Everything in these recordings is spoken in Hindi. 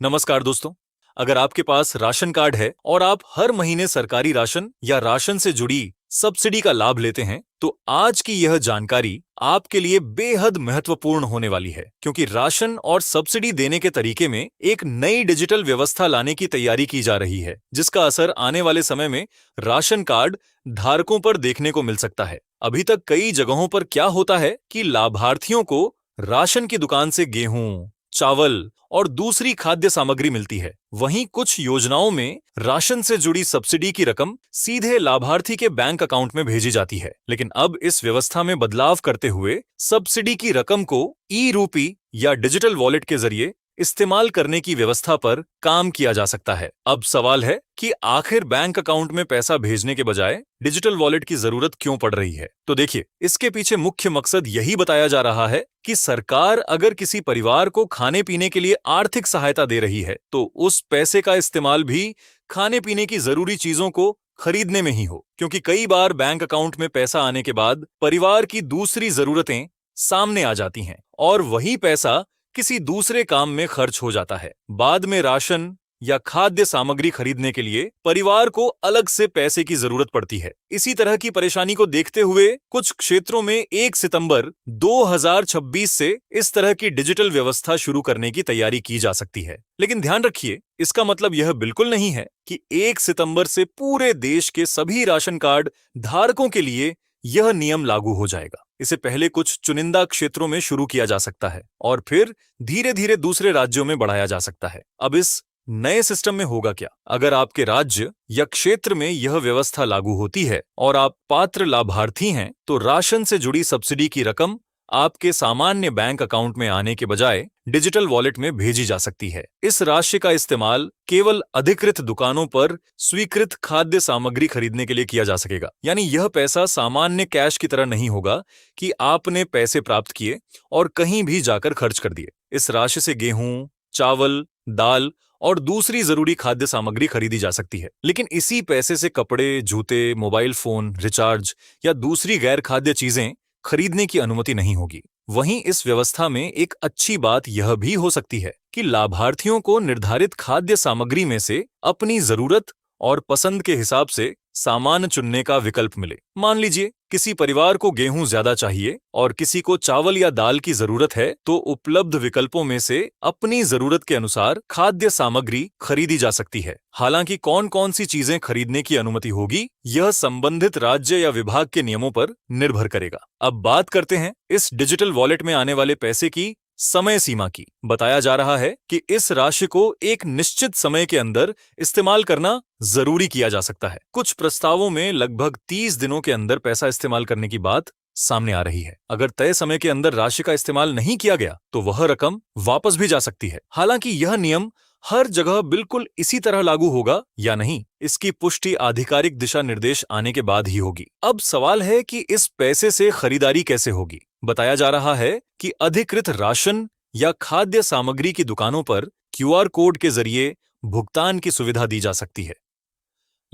नमस्कार दोस्तों। अगर आपके पास राशन कार्ड है और आप हर महीने सरकारी राशन या राशन से जुड़ी सब्सिडी का लाभ लेते हैं, तो आज की यह जानकारी आपके लिए बेहद महत्वपूर्ण होने वाली है, क्योंकि राशन और सब्सिडी देने के तरीके में एक नई डिजिटल व्यवस्था लाने की तैयारी की जा रही है, जिसका असर आने वाले समय में राशन कार्ड धारकों पर देखने को मिल सकता है। अभी तक कई जगहों पर क्या होता है कि लाभार्थियों को राशन की दुकान से गेहूं, चावल और दूसरी खाद्य सामग्री मिलती है। वहीं कुछ योजनाओं में राशन से जुड़ी सब्सिडी की रकम सीधे लाभार्थी के बैंक अकाउंट में भेजी जाती है। लेकिन अब इस व्यवस्था में बदलाव करते हुए सब्सिडी की रकम को ई-रूपी या डिजिटल वॉलेट के जरिए इस्तेमाल करने की व्यवस्था पर काम किया जा सकता है। अब सवाल है कि आखिर बैंक अकाउंट में पैसा भेजने के बजाय डिजिटल वॉलेट की जरूरत क्यों पड़ रही है? तो देखिए, इसके पीछे मुख्य मकसद यही बताया जा रहा है कि सरकार अगर किसी परिवार को खाने पीने के लिए आर्थिक सहायता दे रही है, तो उस पैसे का इस्तेमाल भी खाने पीने की जरूरी चीजों को खरीदने में ही हो, क्योंकि कई बार बैंक अकाउंट में पैसा आने के बाद परिवार की दूसरी जरूरतें सामने आ जाती हैं और वही पैसा किसी दूसरे काम में खर्च हो जाता है। बाद में राशन या खाद्य सामग्री खरीदने के लिए परिवार को अलग से पैसे की जरूरत पड़ती है। इसी तरह की परेशानी को देखते हुए कुछ क्षेत्रों में 1 सितंबर 2026 से इस तरह की डिजिटल व्यवस्था शुरू करने की तैयारी की जा सकती है। लेकिन ध्यान रखिए, इसका मतलब यह बिल्कुल नहीं है कि 1 सितंबर से पूरे देश के सभी राशन कार्ड धारकों के लिए यह नियम लागू हो जाएगा। इसे पहले कुछ चुनिंदा क्षेत्रों में शुरू किया जा सकता है और फिर धीरे धीरे दूसरे राज्यों में बढ़ाया जा सकता है। अब इस नए सिस्टम में होगा क्या? अगर आपके राज्य या क्षेत्र में यह व्यवस्था लागू होती है और आप पात्र लाभार्थी हैं, तो राशन से जुड़ी सब्सिडी की रकम आपके सामान्य बैंक अकाउंट में आने के बजाय डिजिटल वॉलेट में भेजी जा सकती है। इस राशि का इस्तेमाल केवल अधिकृत दुकानों पर स्वीकृत खाद्य सामग्री खरीदने के लिए किया जा सकेगा। यानी यह पैसा सामान्य कैश की तरह नहीं होगा कि आपने पैसे प्राप्त किए और कहीं भी जाकर खर्च कर दिए। इस राशि से गेहूं, चावल, दाल और दूसरी जरूरी खाद्य सामग्री खरीदी जा सकती है। लेकिन इसी पैसे से कपड़े, जूते, मोबाइल फोन, रिचार्ज या दूसरी गैर खाद्य चीजें खरीदने की अनुमति नहीं होगी। वहीं इस व्यवस्था में एक अच्छी बात यह भी हो सकती है कि लाभार्थियों को निर्धारित खाद्य सामग्री में से अपनी जरूरत और पसंद के हिसाब से सामान चुनने का विकल्प मिले। मान लीजिए किसी परिवार को गेहूं ज्यादा चाहिए और किसी को चावल या दाल की जरूरत है, तो उपलब्ध विकल्पों में से अपनी जरूरत के अनुसार खाद्य सामग्री खरीदी जा सकती है। हालांकि कौन कौन सी चीजें खरीदने की अनुमति होगी, यह संबंधित राज्य या विभाग के नियमों पर निर्भर करेगा। अब बात करते हैं इस डिजिटल वॉलेट में आने वाले पैसे की समय सीमा की। बताया जा रहा है कि इस राशि को एक निश्चित समय के अंदर इस्तेमाल करना जरूरी किया जा सकता है। कुछ प्रस्तावों में लगभग 30 दिनों के अंदर पैसा इस्तेमाल करने की बात सामने आ रही है। अगर तय समय के अंदर राशि का इस्तेमाल नहीं किया गया, तो वह रकम वापस भी जा सकती है। हालांकि यह नियम हर जगह बिल्कुल इसी तरह लागू होगा या नहीं, इसकी पुष्टि आधिकारिक दिशा निर्देश आने के बाद ही होगी। अब सवाल है कि इस पैसे से खरीदारी कैसे होगी। बताया जा रहा है कि अधिकृत राशन या खाद्य सामग्री की दुकानों पर क्यूआर कोड के जरिए भुगतान की सुविधा दी जा सकती है।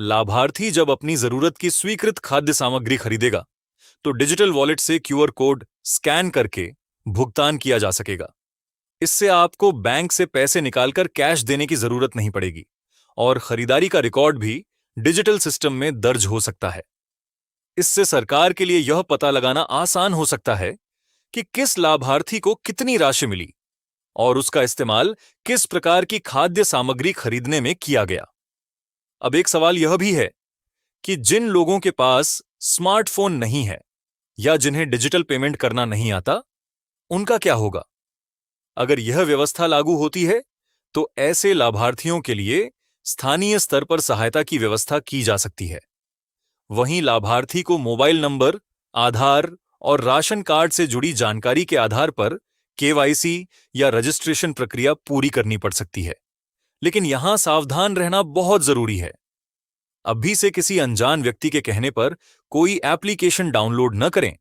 लाभार्थी जब अपनी जरूरत की स्वीकृत खाद्य सामग्री खरीदेगा, तो डिजिटल वॉलेट से क्यूआर कोड स्कैन करके भुगतान किया जा सकेगा। इससे आपको बैंक से पैसे निकालकर कैश देने की जरूरत नहीं पड़ेगी और खरीदारी का रिकॉर्ड भी डिजिटल सिस्टम में दर्ज हो सकता है। इससे सरकार के लिए यह पता लगाना आसान हो सकता है कि किस लाभार्थी को कितनी राशि मिली और उसका इस्तेमाल किस प्रकार की खाद्य सामग्री खरीदने में किया गया। अब एक सवाल यह भी है कि जिन लोगों के पास स्मार्टफोन नहीं है या जिन्हें डिजिटल पेमेंट करना नहीं आता, उनका क्या होगा? अगर यह व्यवस्था लागू होती है, तो ऐसे लाभार्थियों के लिए स्थानीय स्तर पर सहायता की व्यवस्था की जा सकती है। वहीं लाभार्थी को मोबाइल नंबर, आधार और राशन कार्ड से जुड़ी जानकारी के आधार पर केवाईसी या रजिस्ट्रेशन प्रक्रिया पूरी करनी पड़ सकती है। लेकिन यहां सावधान रहना बहुत जरूरी है। अभी से किसी अनजान व्यक्ति के कहने पर कोई एप्लीकेशन डाउनलोड न करें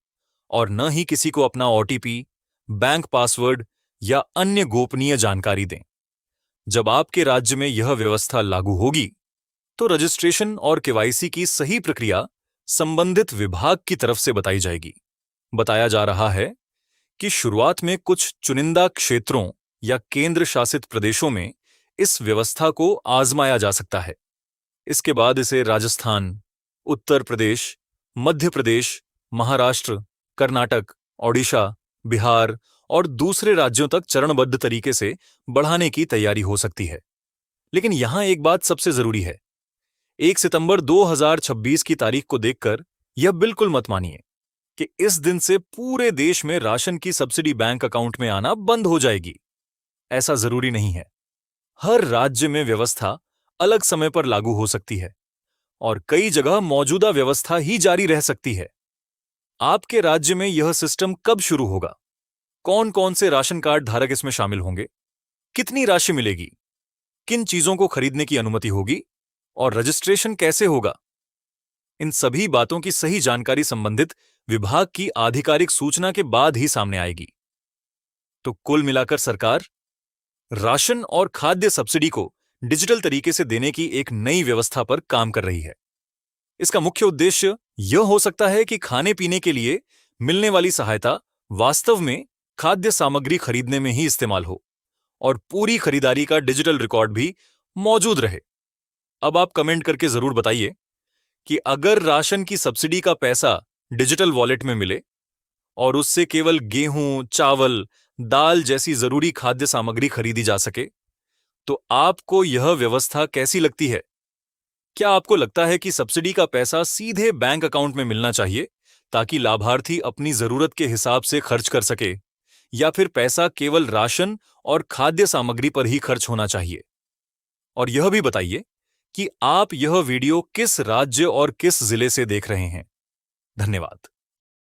और न ही किसी को अपना ओटीपी, बैंक पासवर्ड या अन्य गोपनीय जानकारी दें। जब आपके राज्य में यह व्यवस्था लागू होगी, तो रजिस्ट्रेशन और केवाईसी की सही प्रक्रिया संबंधित विभाग की तरफ से बताई जाएगी। बताया जा रहा है कि शुरुआत में कुछ चुनिंदा क्षेत्रों या केंद्र शासित प्रदेशों में इस व्यवस्था को आजमाया जा सकता है। इसके बाद इसे राजस्थान, उत्तर प्रदेश, मध्य प्रदेश, महाराष्ट्र, कर्नाटक, ओडिशा, बिहार और दूसरे राज्यों तक चरणबद्ध तरीके से बढ़ाने की तैयारी हो सकती है। लेकिन यहां एक बात सबसे जरूरी है, 1 सितंबर 2026 की तारीख को देखकर यह बिल्कुल मत मानिए कि इस दिन से पूरे देश में राशन की सब्सिडी बैंक अकाउंट में आना बंद हो जाएगी। ऐसा जरूरी नहीं है। हर राज्य में व्यवस्था अलग समय पर लागू हो सकती है और कई जगह मौजूदा व्यवस्था ही जारी रह सकती है। आपके राज्य में यह सिस्टम कब शुरू होगा? कौन कौन से राशन कार्ड धारक इसमें शामिल होंगे? कितनी राशि मिलेगी? किन चीजों को खरीदने की अनुमति होगी? और रजिस्ट्रेशन कैसे होगा? इन सभी बातों की सही जानकारी संबंधित विभाग की आधिकारिक सूचना के बाद ही सामने आएगी। तो कुल मिलाकर सरकार राशन और खाद्य सब्सिडी को डिजिटल तरीके से देने की एक नई व्यवस्था पर काम कर रही है। इसका मुख्य उद्देश्य यह हो सकता है कि खाने पीने के लिए मिलने वाली सहायता वास्तव में खाद्य सामग्री खरीदने में ही इस्तेमाल हो और पूरी खरीदारी का डिजिटल रिकॉर्ड भी मौजूद रहे। अब आप कमेंट करके जरूर बताइए कि अगर राशन की सब्सिडी का पैसा डिजिटल वॉलेट में मिले और उससे केवल गेहूं, चावल, दाल जैसी जरूरी खाद्य सामग्री खरीदी जा सके, तो आपको यह व्यवस्था कैसी लगती है? क्या आपको लगता है कि सब्सिडी का पैसा सीधे बैंक अकाउंट में मिलना चाहिए ताकि लाभार्थी अपनी जरूरत के हिसाब से खर्च कर सके, या फिर पैसा केवल राशन और खाद्य सामग्री पर ही खर्च होना चाहिए? और यह भी बताइए कि आप यह वीडियो किस राज्य और किस जिले से देख रहे हैं। धन्यवाद।